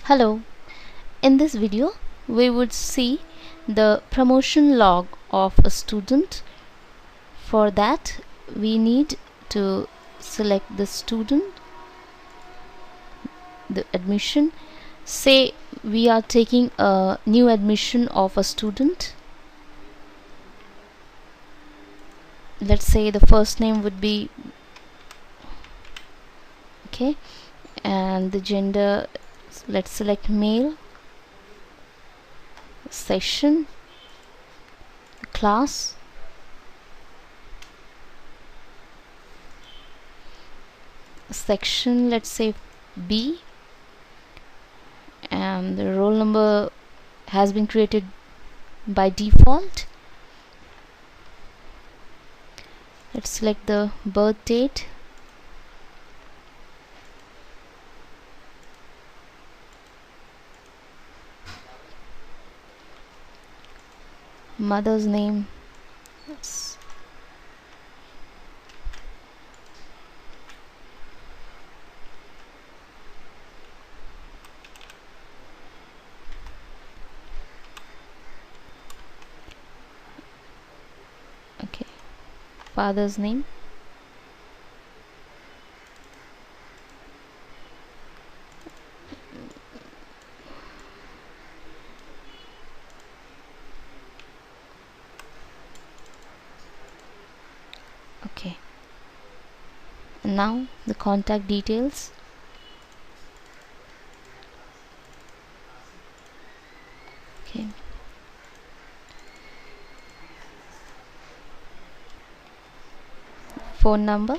Hello, in this video we would see the promotion log of a student. For that we need to select the student, the admission. Say we are taking a new admission of a student. Let's say the first name would be okay, and the gender, let's select male, session, class, section, let's say B, and the roll number has been created by default. Let's select the birth date, mother's name, okay, father's name, okay, and now the contact details, okay, phone number,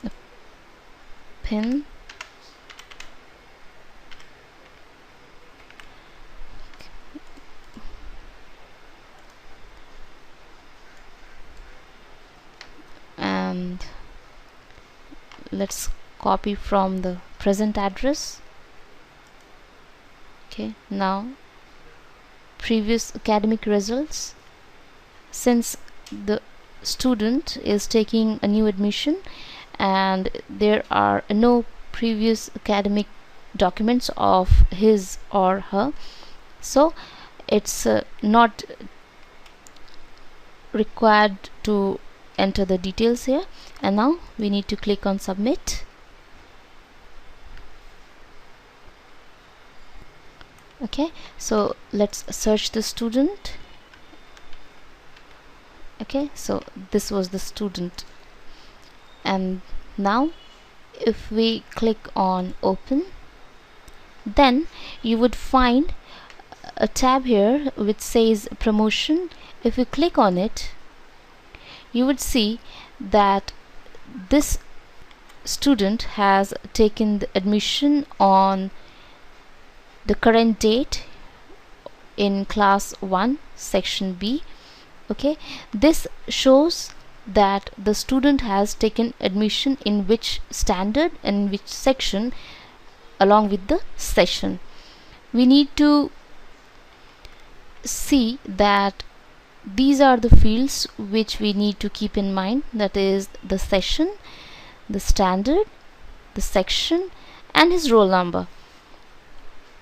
the PIN, and let's copy from the present address. Okay, now previous academic results. Since the student is taking a new admission and there are no previous academic documents of his or her, so it's not required to enter the details here. And now we need to click on submit. Okay, so let's search the student. Okay, so this was the student, and now if we click on open, then you would find a tab here which says promotion. If you click on it, you would see that this student has taken the admission on the current date in class 1 section B. Okay, this shows that the student has taken admission in which standard and which section along with the session. We need to see that these are the fields which we need to keep in mind, that is the session, the standard, the section, and his roll number.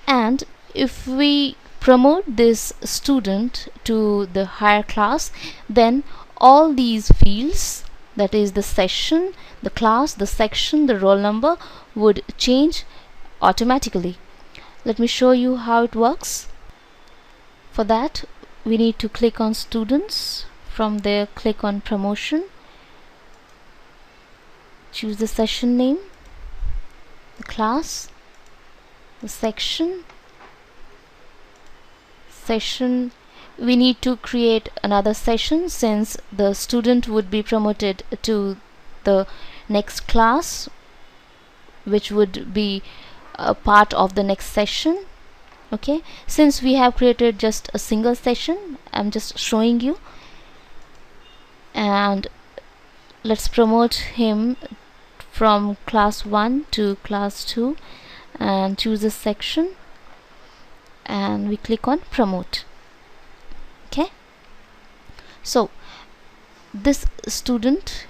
And if we promote this student to the higher class, then all these fields, that is the session, the class, the section, the roll number, would change automatically. Let me show you how it works. For that we need to click on students. From there click on promotion, choose the session name, the class, the section. We need to create another session since the student would be promoted to the next class, which would be a part of the next session. Okay, since we have created just a single session, I'm just showing you. And let's promote him from class 1 to class 2 and choose a section, and we click on promote. Okay, so this student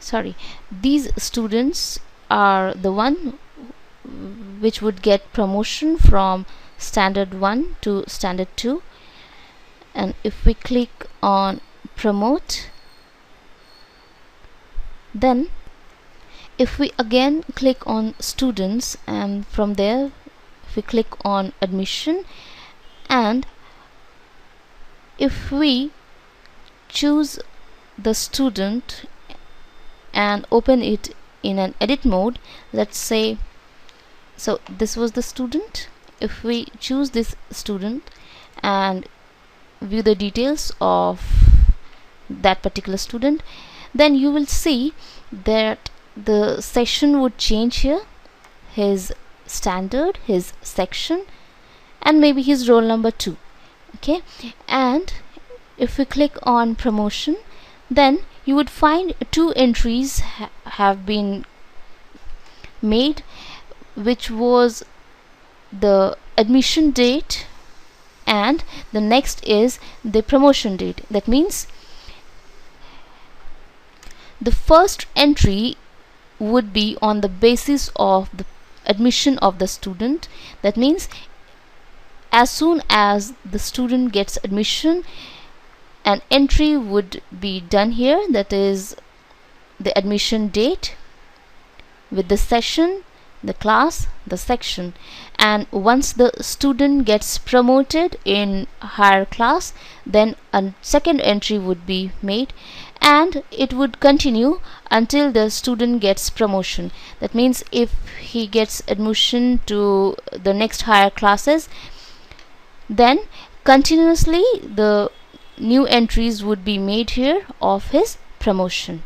sorry, these students are the one which would get promotion from standard 1 to standard 2. And if we click on promote, then if we again click on students, and from there if we click on admission, and if we choose the student and open it in an edit mode, let's say, so this was the student. If we choose this student and view the details of that particular student, then you will see that the session would change here, his standard, his section, and maybe his roll number too. Okay, and if we click on promotion, then you would find two entries have been made, which was the admission date and the next is the promotion date. That means the first entry would be on the basis of the admission of the student. That means as soon as the student gets admission, an entry would be done here, that is the admission date with the session, the class, the section. And once the student gets promoted in higher class, then a second entry would be made, and it would continue until the student gets promotion. That means if he gets admission to the next higher classes, then continuously the new entries would be made here of his promotion.